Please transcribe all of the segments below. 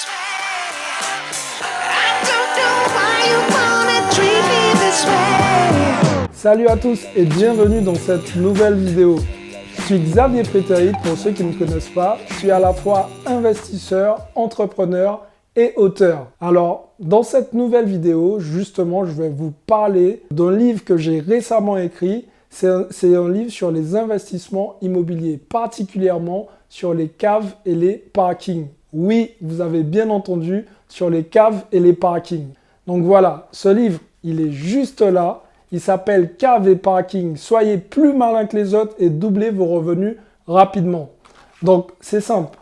this way. I don't know why you wanna treat me this way. Salut à tous et bienvenue dans cette nouvelle vidéo. Je suis Xavier Prétérite, pour ceux qui ne me connaissent pas. Je suis à la fois investisseur, entrepreneur et auteur. Alors, dans cette nouvelle vidéo, justement, je vais vous parler d'un livre que j'ai récemment écrit. C'est un livre sur les investissements immobiliers, particulièrement sur les caves et les parkings. Oui, vous avez bien entendu, sur les caves et les parkings. Donc voilà, ce livre, il est juste là. Il s'appelle Caves et Parking. Soyez plus malin que les autres et doublez vos revenus rapidement. Donc, c'est simple.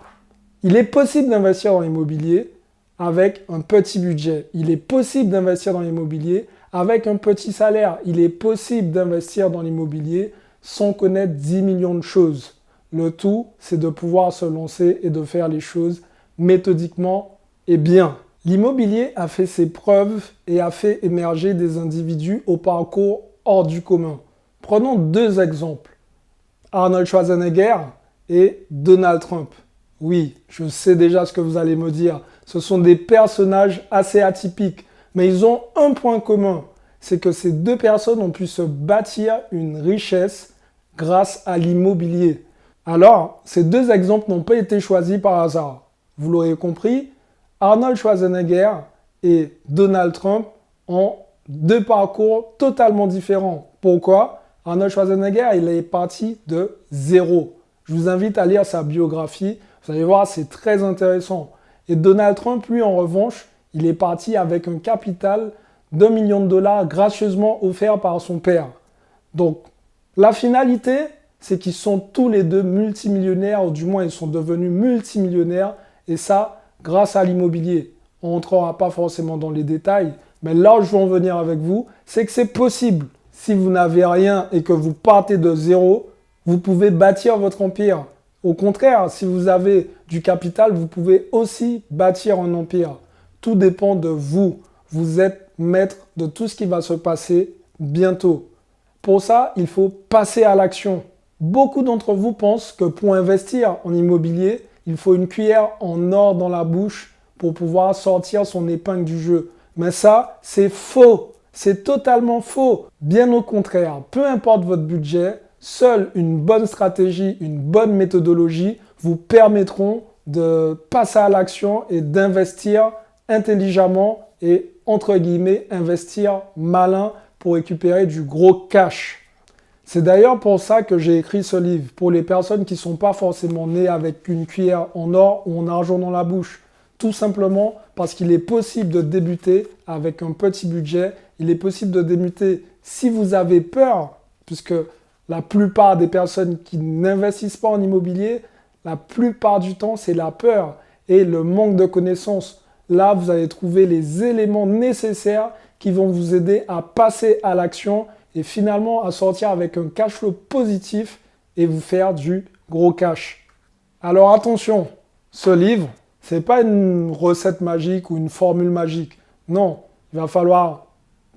Il est possible d'investir dans l'immobilier avec un petit budget. Il est possible d'investir dans l'immobilier avec un petit salaire. Il est possible d'investir dans l'immobilier sans connaître 10 millions de choses. Le tout, c'est de pouvoir se lancer et de faire les choses méthodiquement et bien. L'immobilier a fait ses preuves et a fait émerger des individus au parcours hors du commun. Prenons deux exemples. Arnold Schwarzenegger et Donald Trump. Oui, je sais déjà ce que vous allez me dire. Ce sont des personnages assez atypiques, mais ils ont un point commun. C'est que ces deux personnes ont pu se bâtir une richesse grâce à l'immobilier. Alors, ces deux exemples n'ont pas été choisis par hasard. Vous l'aurez compris, Arnold Schwarzenegger et Donald Trump ont deux parcours totalement différents. Pourquoi? Arnold Schwarzenegger, il est parti de zéro. Je vous invite à lire sa biographie. Vous allez voir, c'est très intéressant. Et Donald Trump, lui, en revanche, il est parti avec un capital d'1 million de dollars gracieusement offert par son père. Donc, la finalité, c'est qu'ils sont tous les deux multimillionnaires, ou du moins, ils sont devenus multimillionnaires. Et ça, grâce à l'immobilier. On n'entrera pas forcément dans les détails, mais là où je veux en venir avec vous, c'est que c'est possible. Si vous n'avez rien et que vous partez de zéro, vous pouvez bâtir votre empire. Au contraire, si vous avez du capital, vous pouvez aussi bâtir un empire. Tout dépend de vous. Vous êtes maître de tout ce qui va se passer bientôt. Pour ça, il faut passer à l'action. Beaucoup d'entre vous pensent que pour investir en immobilier, il faut une cuillère en or dans la bouche pour pouvoir sortir son épingle du jeu. Mais ça, c'est faux. C'est totalement faux. Bien au contraire, peu importe votre budget, seule une bonne stratégie, une bonne méthodologie vous permettront de passer à l'action et d'investir intelligemment et, entre guillemets, investir malin pour récupérer du gros cash. C'est d'ailleurs pour ça que j'ai écrit ce livre, pour les personnes qui ne sont pas forcément nées avec une cuillère en or ou en argent dans la bouche. Tout simplement parce qu'il est possible de débuter avec un petit budget. Il est possible de débuter si vous avez peur, puisque la plupart des personnes qui n'investissent pas en immobilier, la plupart du temps, c'est la peur et le manque de connaissances. Là, vous allez trouver les éléments nécessaires qui vont vous aider à passer à l'action et finalement à sortir avec un cash flow positif et vous faire du gros cash. Alors attention, ce livre, ce n'est pas une recette magique ou une formule magique. Non, il va falloir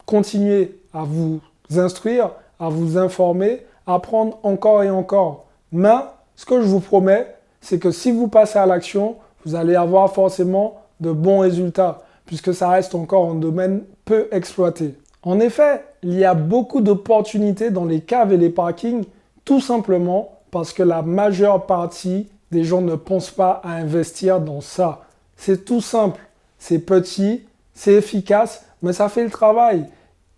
continuer à vous instruire, à vous informer, apprendre encore et encore. Mais ce que je vous promets, c'est que si vous passez à l'action, vous allez avoir forcément de bons résultats, puisque ça reste encore un domaine peu exploité. En effet, il y a beaucoup d'opportunités dans les caves et les parkings, tout simplement parce que la majeure partie des gens ne pensent pas à investir dans ça. C'est tout simple, c'est petit, c'est efficace, mais ça fait le travail.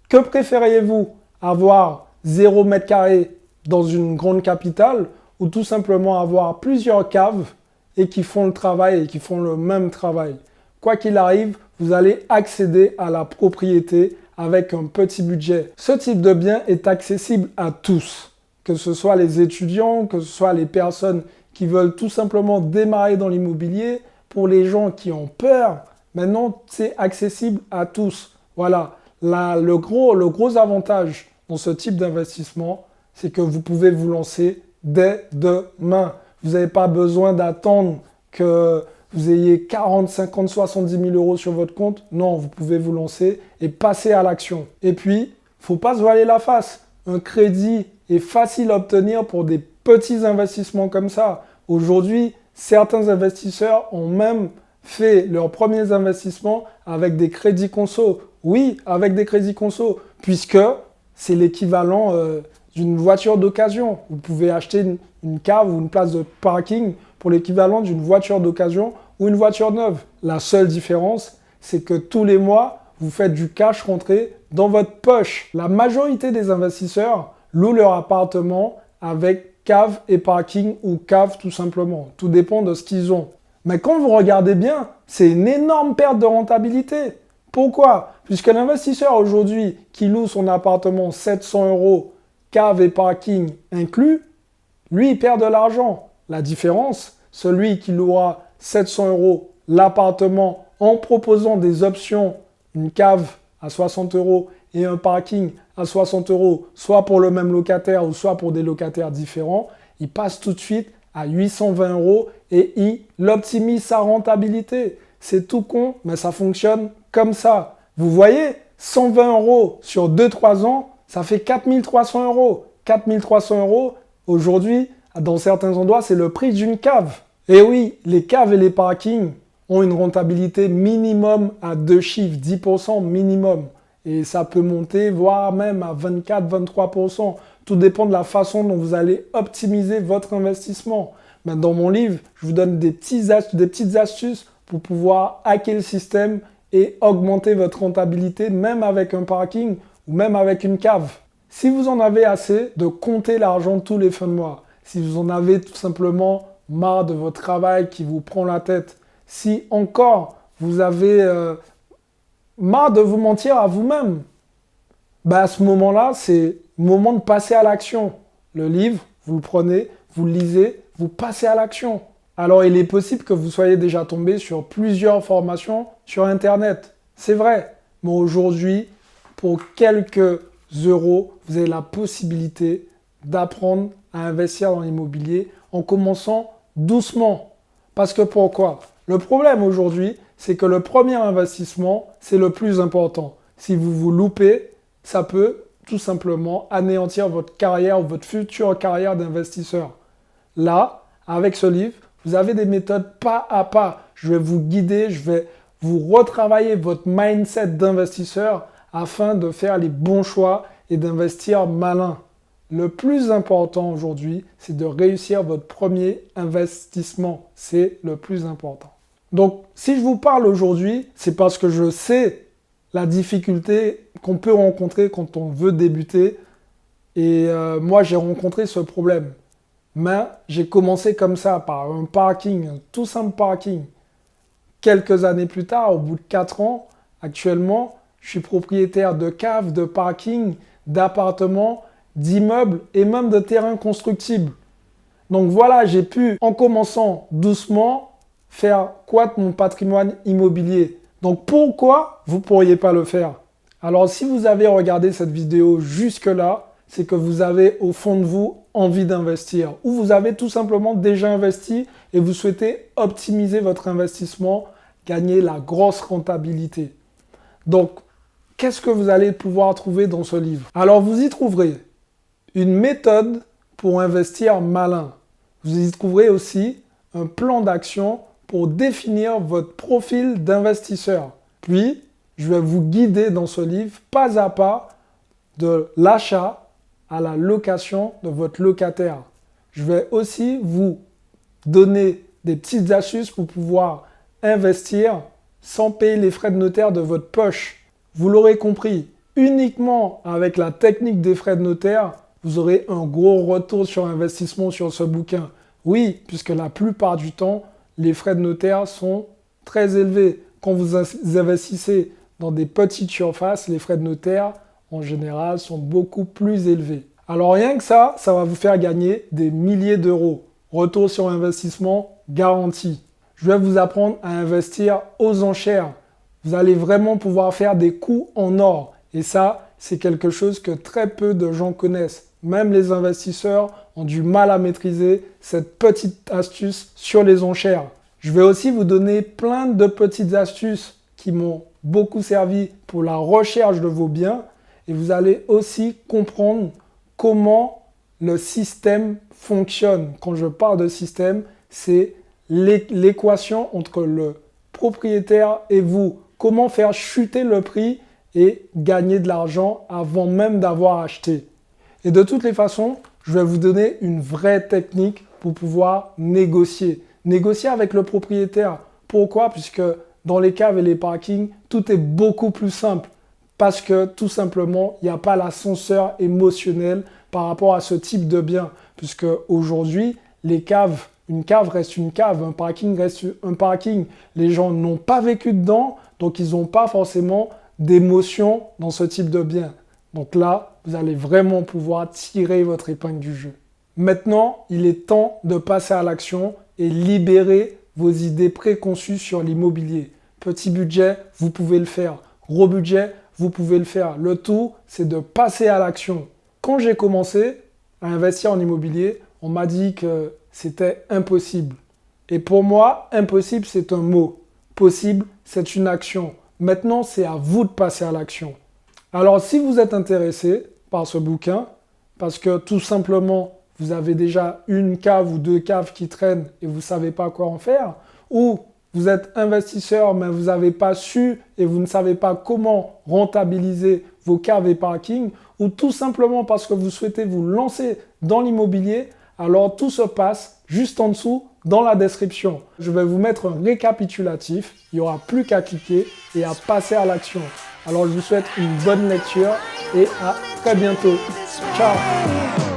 Que préfériez-vous? Avoir 0 mètre carré dans une grande capitale ou tout simplement avoir plusieurs caves et qui font le travail et qui font le même travail? Quoi qu'il arrive, vous allez accéder à la propriété avec un petit budget. Ce type de bien est accessible à tous, que ce soit les étudiants, que ce soit les personnes qui veulent tout simplement démarrer dans l'immobilier, pour les gens qui ont peur. Maintenant, c'est accessible à tous. Voilà, le gros avantage dans ce type d'investissement, c'est que vous pouvez vous lancer dès demain. Vous n'avez pas besoin d'attendre que vous ayez 40, 50, 70 000 euros sur votre compte. Non, vous pouvez vous lancer et passer à l'action. Et puis, il ne faut pas se voiler la face. Un crédit est facile à obtenir pour des petits investissements comme ça. Aujourd'hui, certains investisseurs ont même fait leurs premiers investissements avec des crédits conso. Oui, avec des crédits conso, puisque c'est l'équivalent d'une voiture d'occasion. Vous pouvez acheter une cave ou une place de parking pour l'équivalent d'une voiture d'occasion ou une voiture neuve. La seule différence, c'est que tous les mois, vous faites du cash rentrer dans votre poche. La majorité des investisseurs louent leur appartement avec cave et parking ou cave tout simplement. Tout dépend de ce qu'ils ont. Mais quand vous regardez bien, c'est une énorme perte de rentabilité. Pourquoi? Puisque l'investisseur aujourd'hui qui loue son appartement 700 €, cave et parking inclus, lui, il perd de l'argent. La différence, celui qui louera 700 € l'appartement en proposant des options, une cave à 60 € et un parking à 60 €, soit pour le même locataire ou soit pour des locataires différents, il passe tout de suite à 820 € et il optimise sa rentabilité. C'est tout con, mais ça fonctionne comme ça. Vous voyez, 120 € sur 2-3 ans, ça fait 4300 €. 4300 € aujourd'hui, dans certains endroits, c'est le prix d'une cave. Et oui, les caves et les parkings ont une rentabilité minimum à 2 chiffres, 10% minimum. Et ça peut monter, voire même à 24-23%. Tout dépend de la façon dont vous allez optimiser votre investissement. Mais dans mon livre, je vous donne des petites astuces pour pouvoir hacker le système et augmenter votre rentabilité, même avec un parking ou même avec une cave. Si vous en avez assez de compter l'argent tous les fins de mois, si vous en avez tout simplement marre de votre travail qui vous prend la tête, si encore vous avez marre de vous mentir à vous-même, à ce moment-là, c'est le moment de passer à l'action. Le livre, vous le prenez, vous le lisez, vous passez à l'action. Alors, il est possible que vous soyez déjà tombé sur plusieurs formations sur Internet. C'est vrai. Mais aujourd'hui, pour quelques euros, vous avez la possibilité d'apprendre à investir dans l'immobilier en commençant doucement. Parce que pourquoi? Le problème aujourd'hui, c'est que le premier investissement, c'est le plus important. Si vous vous loupez, ça peut tout simplement anéantir votre carrière ou votre future carrière d'investisseur. Là, avec ce livre, vous avez des méthodes pas à pas. Je vais vous guider, je vais vous retravailler votre mindset d'investisseur afin de faire les bons choix et d'investir malin. Le plus important aujourd'hui, c'est de réussir votre premier investissement. C'est le plus important. Donc, si je vous parle aujourd'hui, c'est parce que je sais la difficulté qu'on peut rencontrer quand on veut débuter. Et moi, j'ai rencontré ce problème. Mais j'ai commencé comme ça, par un parking, un tout simple parking. Quelques années plus tard, au bout de 4 ans, actuellement, je suis propriétaire de caves, de parking, d'appartements, d'immeubles et même de terrains constructibles. Donc voilà, j'ai pu, en commençant doucement, faire croître mon patrimoine immobilier. Donc pourquoi vous ne pourriez pas le faire? Alors si vous avez regardé cette vidéo jusque-là, c'est que vous avez au fond de vous envie d'investir ou vous avez tout simplement déjà investi et vous souhaitez optimiser votre investissement, gagner la grosse rentabilité. Donc, qu'est-ce que vous allez pouvoir trouver dans ce livre? Alors, vous y trouverez une méthode pour investir malin. Vous y trouverez aussi un plan d'action pour définir votre profil d'investisseur. Puis, je vais vous guider dans ce livre pas à pas de l'achat à la location de votre locataire. Je vais aussi vous donner des petites astuces pour pouvoir investir sans payer les frais de notaire de votre poche. Vous l'aurez compris, uniquement avec la technique des frais de notaire, vous aurez un gros retour sur investissement sur ce bouquin. Oui, puisque la plupart du temps, les frais de notaire sont très élevés. Quand vous investissez dans des petites surfaces, les frais de notaire, en général, sont beaucoup plus élevés. Alors rien que ça va vous faire gagner des milliers d'euros. Retour sur investissement garanti. Je vais vous apprendre à investir aux enchères. Vous allez vraiment pouvoir faire des coups en or. Et ça, c'est quelque chose que très peu de gens connaissent. Même les investisseurs ont du mal à maîtriser cette petite astuce sur les enchères. Je vais aussi vous donner plein de petites astuces qui m'ont beaucoup servi pour la recherche de vos biens. Et vous allez aussi comprendre comment le système fonctionne. Quand je parle de système, c'est l'équation entre le propriétaire et vous. Comment faire chuter le prix et gagner de l'argent avant même d'avoir acheté. Et de toutes les façons, je vais vous donner une vraie technique pour pouvoir négocier. Négocier avec le propriétaire. Pourquoi? Puisque dans les caves et les parkings, tout est beaucoup plus simple. Parce que tout simplement, il n'y a pas l'ascenseur émotionnel par rapport à ce type de bien. Puisque aujourd'hui, les caves, une cave reste une cave, un parking reste un parking. Les gens n'ont pas vécu dedans, donc ils n'ont pas forcément d'émotion dans ce type de bien. Donc là, vous allez vraiment pouvoir tirer votre épingle du jeu. Maintenant, il est temps de passer à l'action et libérer vos idées préconçues sur l'immobilier. Petit budget, vous pouvez le faire. Gros budget, vous pouvez le faire. Le tout, c'est de passer à l'action. Quand j'ai commencé à investir en immobilier, on m'a dit que c'était impossible. Et pour moi, impossible, c'est un mot. Possible, c'est une action. Maintenant, c'est à vous de passer à l'action. Alors, si vous êtes intéressé par ce bouquin, parce que tout simplement, vous avez déjà une cave ou deux caves qui traînent et vous ne savez pas quoi en faire, ou vous êtes investisseur mais vous n'avez pas su et vous ne savez pas comment rentabiliser vos caves et parkings, ou tout simplement parce que vous souhaitez vous lancer dans l'immobilier, alors tout se passe juste en dessous dans la description. Je vais vous mettre un récapitulatif, il n'y aura plus qu'à cliquer et à passer à l'action. Alors je vous souhaite une bonne lecture et à très bientôt. Ciao!